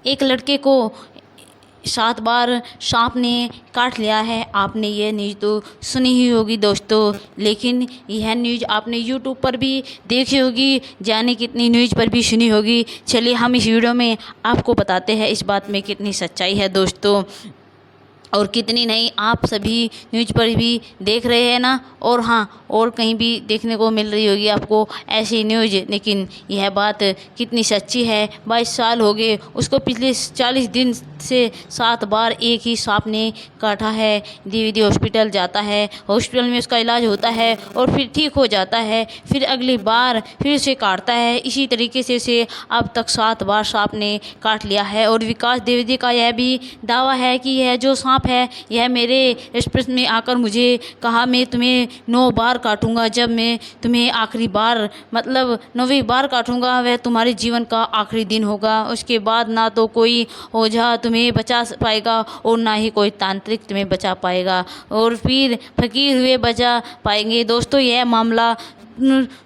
एक लड़के को 7 बार सांप ने काट लिया है। आपने ये न्यूज़ तो सुनी ही होगी दोस्तों, लेकिन यह न्यूज़ आपने यूट्यूब पर भी देखी होगी, जाने कितनी न्यूज़ पर भी सुनी होगी। चलिए हम इस वीडियो में आपको बताते हैं इस बात में कितनी सच्चाई है दोस्तों, और कितनी नहीं। आप सभी न्यूज़ पर भी देख रहे हैं ना, और हाँ, और कहीं भी देखने को मिल रही होगी आपको ऐसी न्यूज़, लेकिन यह बात कितनी सच्ची है। 22 साल हो गए उसको, पिछले 40 दिन से 7 बार एक ही सांप ने काटा है। धीरे हॉस्पिटल जाता है, हॉस्पिटल में उसका इलाज होता है और फिर ठीक हो जाता है, फिर अगली बार फिर उसे काटता है। इसी तरीके से उसे अब तक 7 बार सांप ने काट लिया है। और विकास द्विवेदी का यह भी दावा है कि यह जो सांप है यह मेरे एक्सप्रेस में आकर मुझे कहा मैं तुम्हें 9 बार काटूंगा, जब मैं तुम्हें आखिरी बार मतलब 9वीं बार काटूंगा वह तुम्हारे जीवन का आखिरी दिन होगा। उसके बाद ना तो कोई ओझा तुम्हें बचा पाएगा और ना ही कोई तांत्रिक तुम्हें बचा पाएगा, और फिर फकीर हुए बचा पाएंगे। दोस्तों यह मामला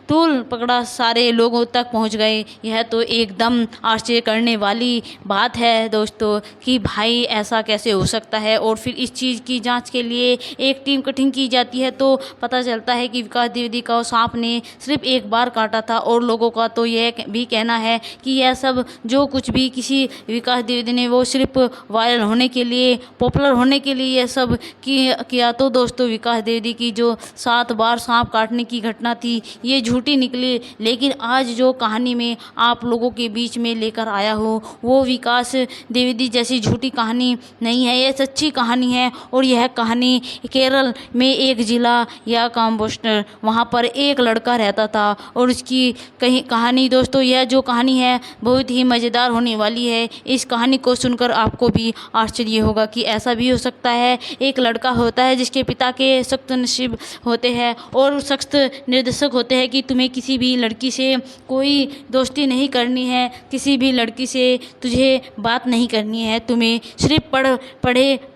टूल पकड़ा सारे लोगों तक पहुंच गए। यह तो एकदम आश्चर्य करने वाली बात है दोस्तों कि भाई ऐसा कैसे हो सकता है। और फिर इस चीज़ की जांच के लिए एक टीम गठन की जाती है, तो पता चलता है कि विकास द्विवेदी का सांप ने सिर्फ 1 बार काटा था। और लोगों का तो यह भी कहना है कि यह सब जो कुछ भी किसी विकास द्विवेदी ने वो सिर्फ वायरल होने के लिए, पॉपुलर होने के लिए यह सब किया। तो दोस्तों विकास द्विवेदी की जो 7 बार सांप काटने की घटना थी ये झूठी निकली, लेकिन आज जो कहानी में आप लोगों के बीच में लेकर आया हूँ वो विकास द्विवेदी जैसी झूठी कहानी नहीं है, यह सच्ची कहानी है। और यह कहानी केरल में एक ज़िला या काम्बोस्टर, वहाँ पर एक लड़का रहता था और उसकी कहीं कहानी दोस्तों, यह जो कहानी है बहुत ही मज़ेदार होने वाली है। इस कहानी को सुनकर आपको भी आश्चर्य होगा कि ऐसा भी हो सकता है। एक लड़का होता है जिसके पिता के सख्त नसीब होते हैं और सख्त निर्देशक होते हैं कि तुम्हें किसी भी लड़की से कोई दोस्ती नहीं करनी है, किसी भी लड़की से तुझे बात नहीं करनी है, तुम्हें सिर्फ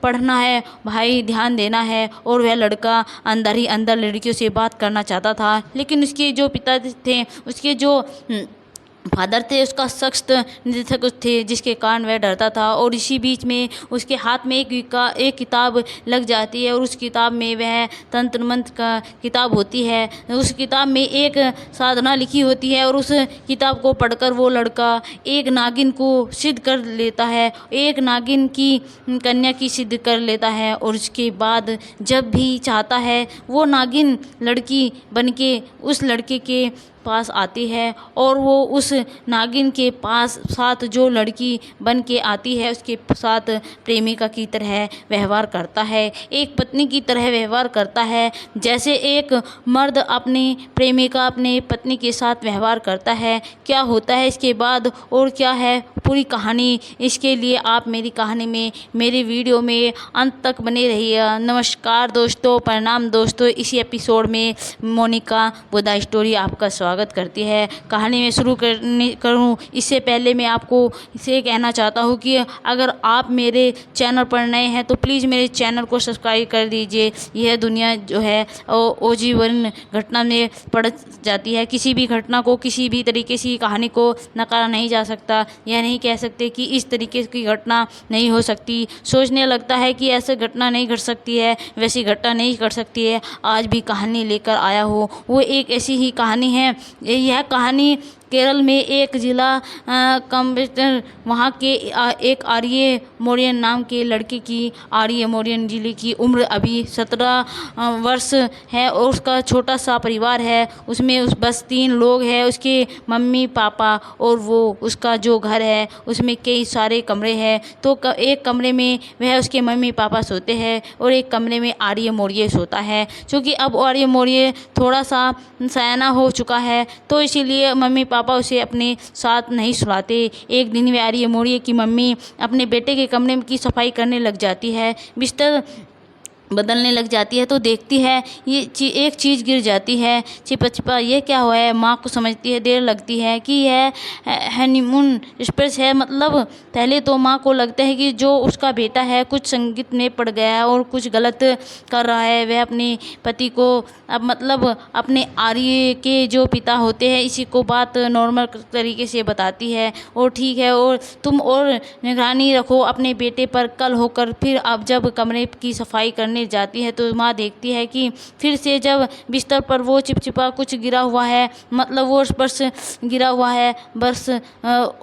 पढ़ना है भाई, ध्यान देना है। और वह लड़का अंदर ही अंदर लड़कियों से बात करना चाहता था, लेकिन उसके जो पिता थे, उसके जो फादर थे, उसका सख्त निर्देशक थे, जिसके कारण वह डरता था। और इसी बीच में उसके हाथ में एक किताब लग जाती है और उस किताब में वह तंत्र मंत्र का किताब होती है। उस किताब में एक साधना लिखी होती है और उस किताब को पढ़कर वो लड़का एक नागिन को सिद्ध कर लेता है, एक नागिन की कन्या की सिद्ध कर लेता है। और उसके बाद जब भी चाहता है वो नागिन लड़की बनके उस लड़के के पास आती है और वो उस नागिन के पास साथ जो लड़की बन के आती है उसके साथ प्रेमिका की तरह व्यवहार करता है, एक पत्नी की तरह व्यवहार करता है। जैसे एक मर्द अपनी प्रेमिका अपने पत्नी के साथ व्यवहार करता है। क्या होता है इसके बाद और क्या है पूरी कहानी, इसके लिए आप मेरी कहानी में, मेरी वीडियो में अंत तक बने रहिए। नमस्कार दोस्तों, प्रणाम दोस्तों। इसी एपिसोड में मोनिका बुदा स्टोरी आपका स्वागत करती है। कहानी में शुरू करूं इससे पहले मैं आपको इसे कहना चाहता हूं कि अगर आप मेरे चैनल पर नए हैं तो प्लीज़ मेरे चैनल को सब्सक्राइब कर दीजिए। यह दुनिया जो है ओजीवन घटना में पड़ जाती है। किसी भी घटना को, किसी भी तरीके से कहानी को नकारा नहीं जा सकता। यह नहीं कह सकते कि इस तरीके की घटना नहीं हो सकती। सोचने लगता है कि ऐसी घटना नहीं घट सकती है, वैसी घटना नहीं घट सकती है। आज भी कहानी लेकर आया हूँ, वो एक ऐसी ही कहानी है। यह कहानी केरल में एक ज़िला कम्बेस्टर, वहाँ के एक आर्य मोरियन नाम के लड़के की, आर्य मोरियन जिले की उम्र अभी 17 वर्ष है और उसका छोटा सा परिवार है। उसमें बस 3 लोग हैं, उसके मम्मी पापा और वो। उसका जो घर है उसमें कई सारे कमरे हैं। तो एक कमरे में वह उसके मम्मी पापा सोते हैं और एक कमरे में आर्य मौर्य सोता है। क्योंकि अब आर्य मौर्य थोड़ा सा सयाना हो चुका है तो इसीलिए मम्मी पापा उसे अपने साथ नहीं सुलाते। एक दिन वे आर्य मौर्य की मम्मी अपने बेटे के कमरे की सफाई करने लग जाती है। बिस्तर बदलने लग जाती है तो देखती है ये एक चीज़ गिर जाती है, छिपा छिपा ये क्या हुआ है। माँ को समझती है, देर लगती है कि यह हनीमून एक्सप्रेस है। मतलब पहले तो माँ को लगता है कि जो उसका बेटा है कुछ संगीत में पड़ गया है और कुछ गलत कर रहा है। वह अपने पति को अब मतलब अपने आर्य के जो पिता होते हैं इसी को बात नॉर्मल तरीके से बताती है, और ठीक है और तुम और निगरानी रखो अपने बेटे पर। कल होकर फिर अब जब कमरे की सफाई करने जाती है तो माँ देखती है कि फिर से जब बिस्तर पर वो चिपचिपा कुछ गिरा हुआ है, मतलब वो बस गिरा हुआ है बस।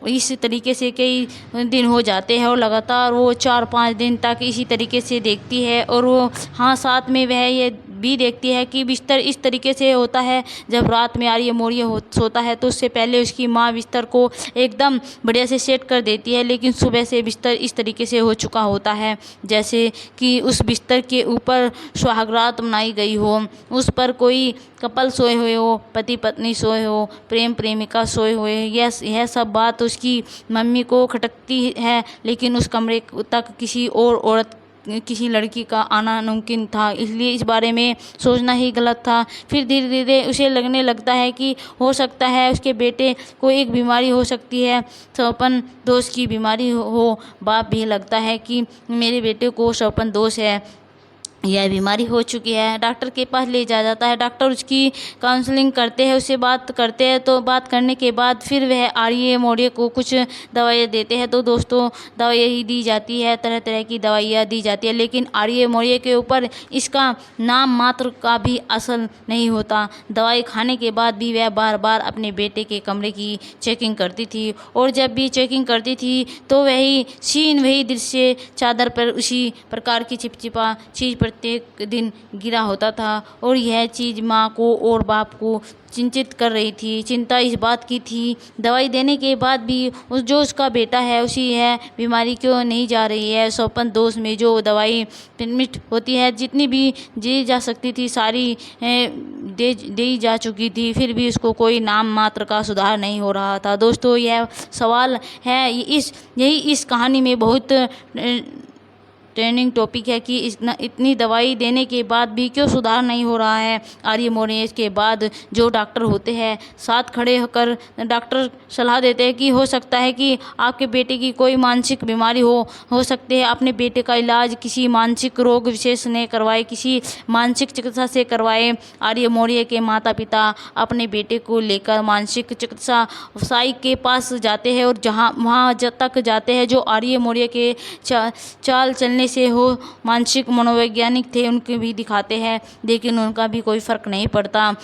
इस तरीके से कई दिन हो जाते हैं और लगातार वो 4-5 दिन तक इसी तरीके से देखती है। और वो हाँ साथ में वह ये भी देखती है कि बिस्तर इस तरीके से होता है जब रात में आर्य मौर्य सोता है तो उससे पहले उसकी माँ बिस्तर को एकदम बढ़िया से सेट कर देती है, लेकिन सुबह से बिस्तर इस तरीके से हो चुका होता है जैसे कि उस बिस्तर के ऊपर सुहागरात मनाई गई हो, उस पर कोई कपल सोए हुए हो, पति पत्नी सोए हो, प्रेम प्रेमिका सोए हुए। यह सब बात उसकी मम्मी को खटकती है, लेकिन उस कमरे तक किसी और औरत किसी लड़की का आना नामुमकिन था, इसलिए इस बारे में सोचना ही गलत था। फिर धीरे धीरे उसे लगने लगता है कि हो सकता है उसके बेटे को एक बीमारी हो सकती है, स्वपन दोष की बीमारी हो। बाप भी लगता है कि मेरे बेटे को स्वपन दोष है, यह बीमारी हो चुकी है। डॉक्टर के पास ले जाता है, डॉक्टर उसकी काउंसलिंग करते हैं, उससे बात करते हैं। तो बात करने के बाद फिर वह आर्य मौर्य को कुछ दवाइयाँ देते हैं। तो दोस्तों दवाइयाँ ही दी जाती है, तरह तरह की दवाइयाँ दी जाती है, लेकिन आर्य मौर्य के ऊपर इसका नाम मात्र का भी असर नहीं होता। दवाई खाने के बाद भी वह बार बार अपने बेटे के कमरे की चेकिंग करती थी, और जब भी चेकिंग करती थी तो वही सीन वही दृश्य चादर पर उसी प्रकार की चिपचिपा चीज़ प्रत्येक दिन गिरा होता था। और यह चीज़ माँ को और बाप को चिंतित कर रही थी। चिंता इस बात की थी दवाई देने के बाद भी जो उसका बेटा है उसी यह बीमारी क्यों नहीं जा रही है। स्वपन दोष में जो दवाई परमिट होती है जितनी भी दी जा सकती थी सारी दी जा चुकी थी, फिर भी उसको कोई नाम मात्र का सुधार नहीं हो रहा था। दोस्तों यह सवाल है यही इस कहानी में बहुत ट्रेंडिंग टॉपिक है कि इतनी दवाई देने के बाद भी क्यों सुधार नहीं हो रहा है आर्य मौर्य। के बाद जो डॉक्टर होते हैं साथ खड़े होकर डॉक्टर सलाह देते हैं कि हो सकता है कि आपके बेटे की कोई मानसिक बीमारी हो सकती है। अपने बेटे का इलाज किसी मानसिक रोग विशेष ने करवाए, किसी मानसिक चिकित्सा से करवाए। आर्य मौर्य के माता पिता अपने बेटे को लेकर मानसिक चिकित्सा व्यवसायी के पास जाते हैं, और वहाँ तक जाते हैं जो आर्य मौर्य के चाल चलने से हो मानसिक मनोवैज्ञानिक थे उनके भी दिखाते हैं, लेकिन उनका भी कोई फर्क नहीं पड़ता।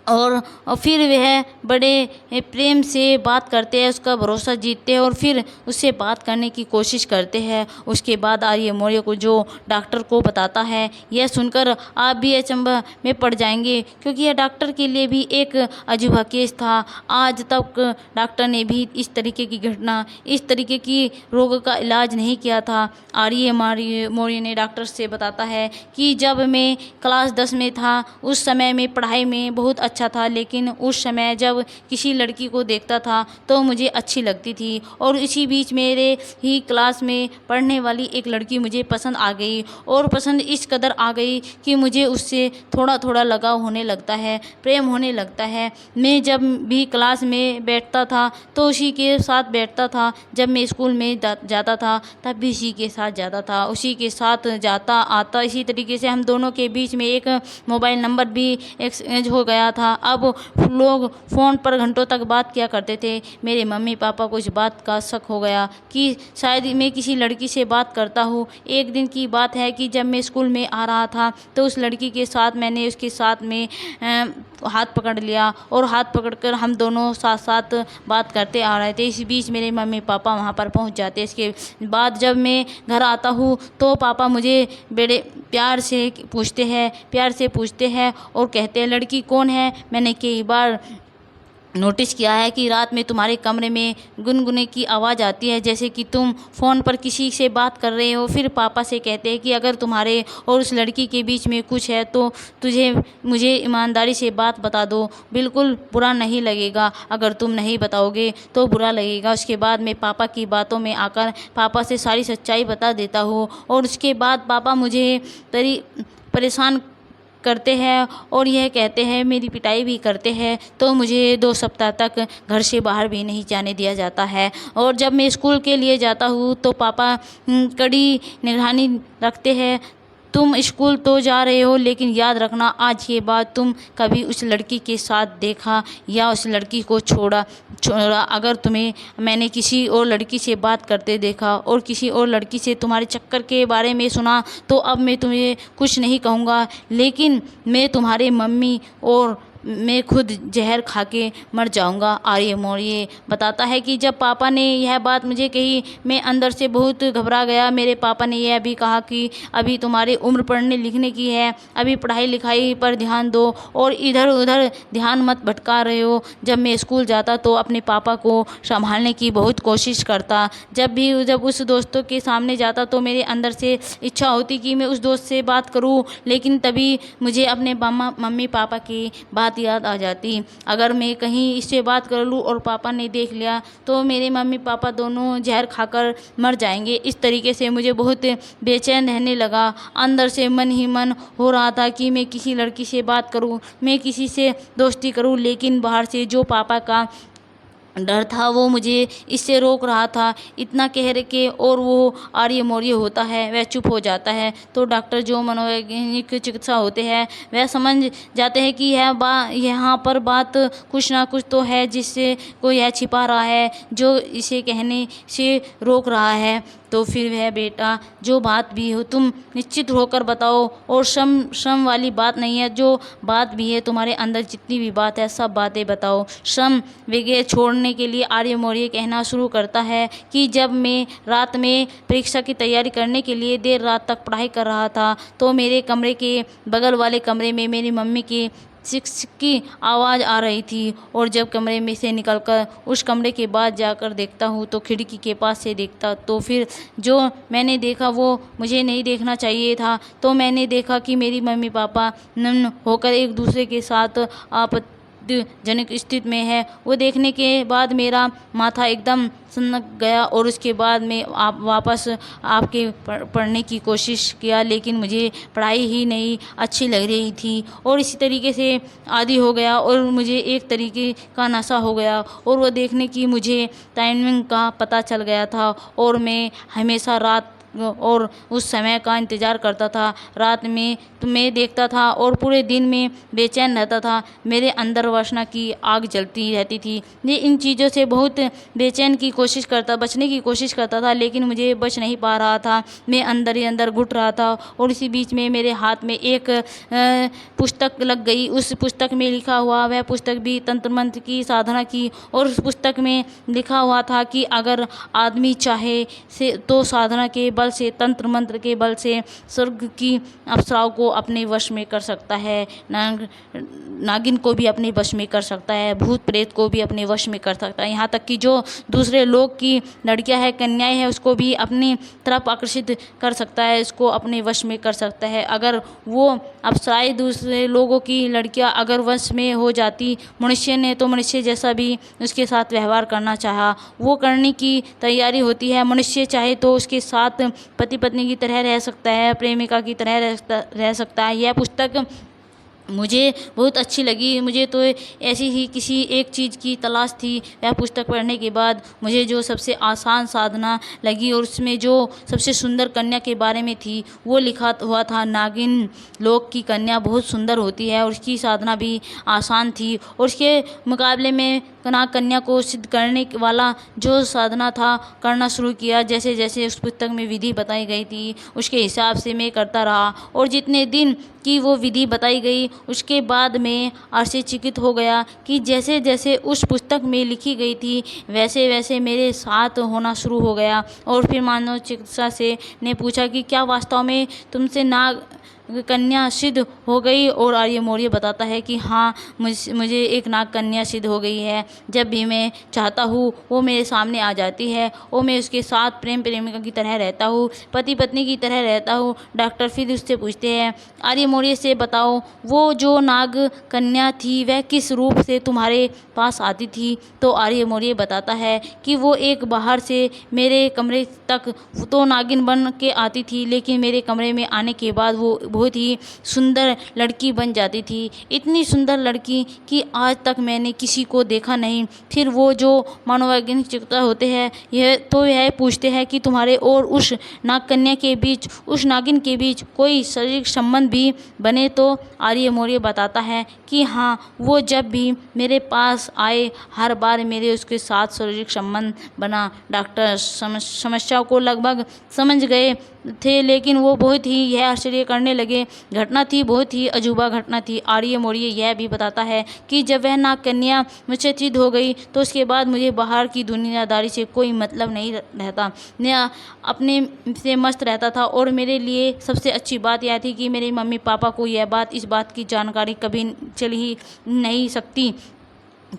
और फिर वह बड़े प्रेम से बात करते हैं, उसका भरोसा जीतते हैं और फिर उससे बात करने की कोशिश करते हैं। उसके बाद आर्य मौर्य को जो डॉक्टर को बताता है यह सुनकर आप भी अचंभा में पड़ जाएंगे, क्योंकि यह डॉक्टर के लिए भी एक अजूबा केस था। आज तक डॉक्टर ने भी इस तरीके की घटना इस तरीके की रोग का इलाज नहीं किया था। आर्य मौर्य ने डॉक्टर से बताता है कि जब मैं क्लास 10 में था उस समय में पढ़ाई में बहुत अच्छा था, लेकिन उस समय जब किसी लड़की को देखता था तो मुझे अच्छी लगती थी, और इसी बीच मेरे ही क्लास में पढ़ने वाली एक लड़की मुझे पसंद आ गई, और पसंद इस कदर आ गई कि मुझे उससे थोड़ा थोड़ा लगाव होने लगता है, प्रेम होने लगता है। मैं जब भी क्लास में बैठता था तो उसी के साथ बैठता था, जब मैं स्कूल में जाता था तब भी उसी के साथ जाता था, उसी के साथ जाता आता। इसी तरीके से हम दोनों के बीच में एक मोबाइल नंबर भी एक्सचेंज हो गया था। अब लोग फ़ोन पर घंटों तक बात किया करते थे। मेरे मम्मी पापा को इस बात का शक हो गया कि शायद मैं किसी लड़की से बात करता हूँ। एक दिन की बात है कि जब मैं स्कूल में आ रहा था तो उस लड़की के साथ मैंने उसके साथ में हाथ पकड़ लिया, और हाथ पकड़कर हम दोनों साथ साथ बात करते आ रहे थे। इस बीच मेरे मम्मी पापा वहाँ पर पहुँच जाते। इसके बाद जब मैं घर आता हूँ तो पापा मुझे बड़े प्यार से पूछते हैं और कहते हैं लड़की कौन है। मैंने कई बार नोटिस किया है कि रात में तुम्हारे कमरे में गुनगुने की आवाज़ आती है, जैसे कि तुम फ़ोन पर किसी से बात कर रहे हो। फिर पापा से कहते हैं कि अगर तुम्हारे और उस लड़की के बीच में कुछ है तो तुझे मुझे ईमानदारी से बात बता दो, बिल्कुल बुरा नहीं लगेगा। अगर तुम नहीं बताओगे तो बुरा लगेगा। उसके बाद मैं पापा की बातों में आकर पापा से सारी सच्चाई बता देता हूँ, और उसके बाद पापा मुझे परेशान करते हैं और यह कहते हैं, मेरी पिटाई भी करते हैं। तो मुझे 2 सप्ताह तक घर से बाहर भी नहीं जाने दिया जाता है। और जब मैं स्कूल के लिए जाता हूँ तो पापा कड़ी निगरानी रखते हैं। तुम स्कूल तो जा रहे हो, लेकिन याद रखना आज के बाद तुम कभी उस लड़की के साथ देखा या उस लड़की को छोड़ा अगर तुम्हें मैंने किसी और लड़की से बात करते देखा और किसी और लड़की से तुम्हारे चक्कर के बारे में सुना, तो अब मैं तुम्हें कुछ नहीं कहूँगा, लेकिन मैं तुम्हारे मम्मी और मैं खुद जहर खा के मर जाऊंगा। आर्य मौर्य बताता है कि जब पापा ने यह बात मुझे कही, मैं अंदर से बहुत घबरा गया। मेरे पापा ने यह भी कहा कि अभी तुम्हारी उम्र पढ़ने लिखने की है, अभी पढ़ाई लिखाई पर ध्यान दो और इधर उधर ध्यान मत भटका रहे हो। जब मैं स्कूल जाता तो अपने पापा को संभालने की बहुत कोशिश करता। जब उस दोस्तों के सामने जाता तो मेरे अंदर से इच्छा होती कि मैं उस दोस्त से बात करूं, लेकिन तभी मुझे अपने मम्मी पापा की बात याद आ जाती। अगर मैं कहीं इससे बात कर लूँ और पापा ने देख लिया तो मेरे मम्मी पापा दोनों जहर खाकर मर जाएंगे। इस तरीके से मुझे बहुत बेचैन रहने लगा। अंदर से मन ही मन हो रहा था कि मैं किसी लड़की से बात करूं, मैं किसी से दोस्ती करूं, लेकिन बाहर से जो पापा का डर था वो मुझे इससे रोक रहा था। इतना कह के और वो आर्य मौर्य होता है, वह चुप हो जाता है। तो डॉक्टर जो मनोवैज्ञानिक चिकित्सा होते हैं वह समझ जाते हैं कि यहाँ पर बात कुछ ना कुछ तो है, जिससे कोई यह छिपा रहा है, जो इसे कहने से रोक रहा है। तो फिर वह बेटा, जो बात भी हो तुम निश्चित होकर बताओ, और श्रम वाली बात नहीं है, जो बात भी है तुम्हारे अंदर जितनी भी बात है सब बातें बताओ। श्रम वगैरह छोड़ने के लिए आर्य मौर्य कहना शुरू करता है कि जब मैं रात में परीक्षा की तैयारी करने के लिए देर रात तक पढ़ाई कर रहा था तो मेरे कमरे के बगल वाले कमरे में मेरी मम्मी की सिक्स की आवाज़ आ रही थी, और जब कमरे में से निकलकर उस कमरे के बाद जाकर देखता हूँ तो खिड़की के पास से देखता, तो फिर जो मैंने देखा वो मुझे नहीं देखना चाहिए था। तो मैंने देखा कि मेरी मम्मी पापा नग्न होकर एक दूसरे के साथ आपत्तिजनक स्थिति में है। वो देखने के बाद मेरा माथा एकदम सनक गया, और उसके बाद मैं वापस आपके पढ़ने की कोशिश किया, लेकिन मुझे पढ़ाई ही नहीं अच्छी लग रही थी, और इसी तरीके से आदी हो गया और मुझे एक तरीके का नशा हो गया। और वो देखने की मुझे टाइमिंग का पता चल गया था, और मैं हमेशा रात और उस समय का इंतज़ार करता था। रात में तो मैं देखता था और पूरे दिन में बेचैन रहता था। मेरे अंदर वासना की आग जलती रहती थी। मैं इन चीज़ों से बहुत बचने की कोशिश करता था, लेकिन मुझे बच नहीं पा रहा था। मैं अंदर ही अंदर घुट रहा था, और इसी बीच में मेरे हाथ में एक पुस्तक लग गई। उस पुस्तक में लिखा हुआ, वह पुस्तक भी तंत्र मंत्र की साधना की, और उस पुस्तक में लिखा हुआ था कि अगर आदमी चाहे से तो साधना के बल से, तंत्र मंत्र के बल से स्वर्ग की अप्सराओं को अपने वश में कर सकता है, नागिन को भी अपने वश में कर सकता है, भूत प्रेत को भी अपने वश में कर सकता है, यहाँ तक कि जो दूसरे लोग की लड़कियां है, कन्याएं हैं, उसको भी अपनी तरफ आकर्षित कर सकता है, इसको अपने वश में कर सकता है। अगर वो अप्सराएं दूसरे लोगों की लड़कियां अगर वश में हो जाती मनुष्य ने, तो मनुष्य जैसा भी उसके साथ व्यवहार करना चाहा वो करने की तैयारी होती है। मनुष्य चाहे तो उसके साथ पति पत्नी की तरह रह सकता है, प्रेमिका की तरह रह सकता है। यह पुस्तक मुझे बहुत अच्छी लगी। मुझे तो ऐसी ही किसी एक चीज़ की तलाश थी। वह पुस्तक पढ़ने के बाद मुझे जो सबसे आसान साधना लगी, और उसमें जो सबसे सुंदर कन्या के बारे में थी, वो लिखा हुआ था, नागिन लोक की कन्या बहुत सुंदर होती है, और उसकी साधना भी आसान थी। और उसके मुकाबले में कन्या को सिद्ध करने वाला जो साधना था करना शुरू किया। जैसे जैसे उस पुस्तक में विधि बताई गई थी उसके हिसाब से मैं करता रहा, और जितने दिन की वो विधि बताई गई उसके बाद मैं आश्चर्यचकित हो गया कि जैसे जैसे उस पुस्तक में लिखी गई थी वैसे वैसे मेरे साथ होना शुरू हो गया। और फिर मानव चिकित्सा से ने पूछा कि क्या वास्तव में तुमसे कन्या सिद्ध हो गई। और आर्य मौर्य बताता है कि हाँ, मुझे एक नाग कन्या सिद्ध हो गई है। जब भी मैं चाहता हूँ वो मेरे सामने आ जाती है और मैं उसके साथ प्रेम प्रेमिका की तरह रहता हूँ, पति पत्नी की तरह रहता हूँ। डॉक्टर फिर उससे पूछते हैं, आर्य मौर्य से बताओ, वो जो नाग कन्या थी वह किस रूप से तुम्हारे पास आती थी? तो आर्य मौर्य बताता है कि वो एक बाहर से मेरे कमरे तक तो नागिन बन के आती थी, लेकिन मेरे कमरे में आने के बाद वो बहुत ही सुंदर लड़की बन जाती थी। इतनी सुंदर लड़की कि आज तक मैंने किसी को देखा नहीं। फिर वो जो मनोवैज्ञानिक चिकित्सक होते हैं यह पूछते हैं कि तुम्हारे और उस नाग कन्या के बीच, उस नागिन के बीच कोई शारीरिक संबंध भी बने? तो आर्य मौर्य बताता है कि हाँ, वो जब भी मेरे पास आए हर बार मेरे उसके साथ शारीरिक संबंध बना। डॉक्टर समस्या को लगभग समझ गए थे, लेकिन वो बहुत ही यह आश्चर्य करने लगे। घटना थी बहुत ही अजूबा घटना थी। आर्य मौर्य यह भी बताता है कि जब वह नाग कन्या मुझसे चित हो गई तो उसके बाद मुझे बाहर की दुनियादारी से कोई मतलब नहीं रहता, मैं अपने से मस्त रहता था। और मेरे लिए सबसे अच्छी बात यह थी कि मेरे मम्मी पापा को इस बात की जानकारी कभी चल ही नहीं सकती,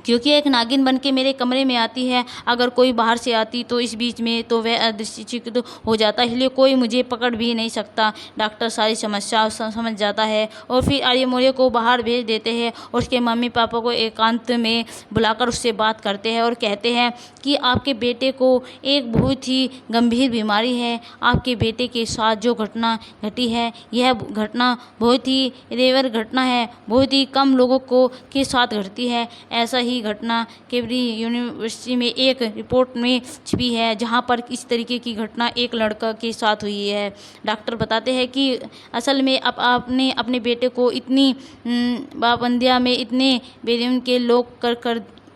क्योंकि एक नागिन बन के मेरे कमरे में आती है। अगर कोई बाहर से आती तो इस बीच में तो वह अदृश्यचकित हो जाता, इसलिए कोई मुझे पकड़ भी नहीं सकता। डॉक्टर सारी समस्या समझ जाता है और फिर आर्य मौर्य को बाहर भेज देते हैं और उसके मम्मी पापा को एकांत में बुलाकर उससे बात करते हैं और कहते हैं कि आपके बेटे को एक बहुत ही गंभीर बीमारी है। आपके बेटे के साथ जो घटना घटी है यह घटना बहुत ही रेयर घटना है, बहुत ही कम लोगों के साथ घटती है। ऐसा ही घटना केम्ब्रिज यूनिवर्सिटी में एक रिपोर्ट में छपी है, जहां पर इस तरीके की घटना एक लड़का के साथ हुई है। डॉक्टर बताते हैं कि असल में आपने अपने बेटे को इतनी पाबंदियां में इतने बेरहम के लोग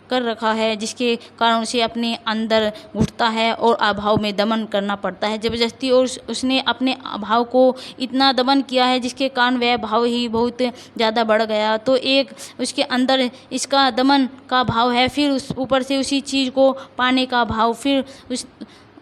कर रखा है, जिसके कारण उसे अपने अंदर घुटता है और अभाव में दमन करना पड़ता है ज़बरदस्ती। और उसने अपने अभाव को इतना दमन किया है जिसके कारण वह भाव ही बहुत ज़्यादा बढ़ गया। तो एक उसके अंदर इसका दमन का भाव है, फिर उस ऊपर से उसी चीज़ को पाने का भाव, फिर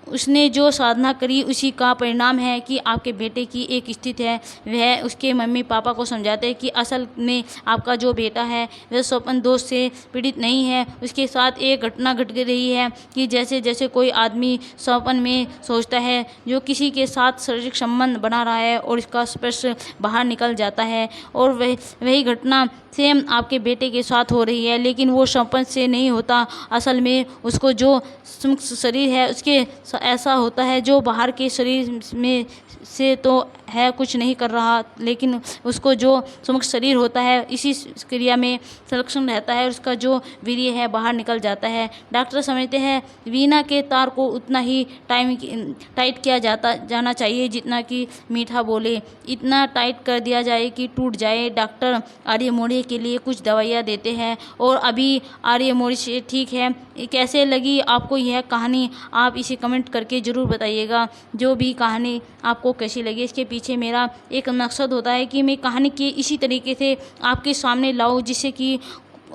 उसने जो साधना करी उसी का परिणाम है कि आपके बेटे की एक स्थिति है। वह उसके मम्मी पापा को समझाते हैं कि असल में आपका जो बेटा है वह स्वप्न दोष से पीड़ित नहीं है। उसके साथ एक घटना घट रही है कि जैसे जैसे कोई आदमी स्वप्न में सोचता है जो किसी के साथ शारीरिक संबंध बना रहा है और इसका स्पर्श बाहर निकल जाता है, और वही घटना सेम आपके बेटे के साथ हो रही है, लेकिन वो स्वप्न से नहीं होता। असल में उसको जो सूक्ष्म शरीर है उसके ऐसा होता है जो बाहर के शरीर में से तो है कुछ नहीं कर रहा, लेकिन उसको जो सूक्ष्म शरीर होता है इसी क्रिया में संरक्षण रहता है, उसका जो वीर्य है बाहर निकल जाता है। डॉक्टर समझते हैं वीणा के तार को उतना ही टाइट किया जाना चाहिए जितना कि मीठा बोले, इतना टाइट कर दिया जाए कि टूट जाए। डॉक्टर आर्य मौर्य के लिए कुछ दवाइयाँ देते हैं और अभी आर्य मौर्य से ठीक है। कैसे लगी आपको यह कहानी, आप इसे कमेंट करके ज़रूर बताइएगा। जो भी कहानी आपको कैसी लगी, इसके पीछे मेरा एक मकसद होता है कि मैं कहानी के इसी तरीके से आपके सामने लाऊं जिससे कि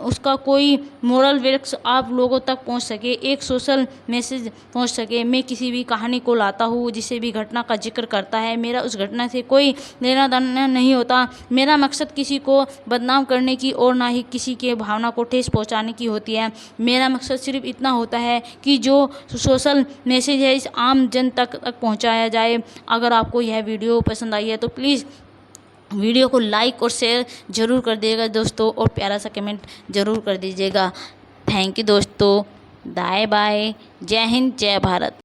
उसका कोई मोरल वैल्यूज आप लोगों तक पहुंच सके, एक सोशल मैसेज पहुंच सके। मैं किसी भी कहानी को लाता हूं जिसे भी घटना का जिक्र करता है, मेरा उस घटना से कोई लेना देना नहीं होता। मेरा मकसद किसी को बदनाम करने की और ना ही किसी के भावना को ठेस पहुंचाने की होती है। मेरा मकसद सिर्फ इतना होता है कि जो सोशल मैसेज है इस आम जन तक पहुँचाया जाए। अगर आपको यह वीडियो पसंद आई है तो प्लीज़ वीडियो को लाइक और शेयर ज़रूर कर दीजिएगा दोस्तों, और प्यारा सा कमेंट ज़रूर कर दीजिएगा। थैंक यू दोस्तों, बाय बाय, जय हिंद, जय भारत।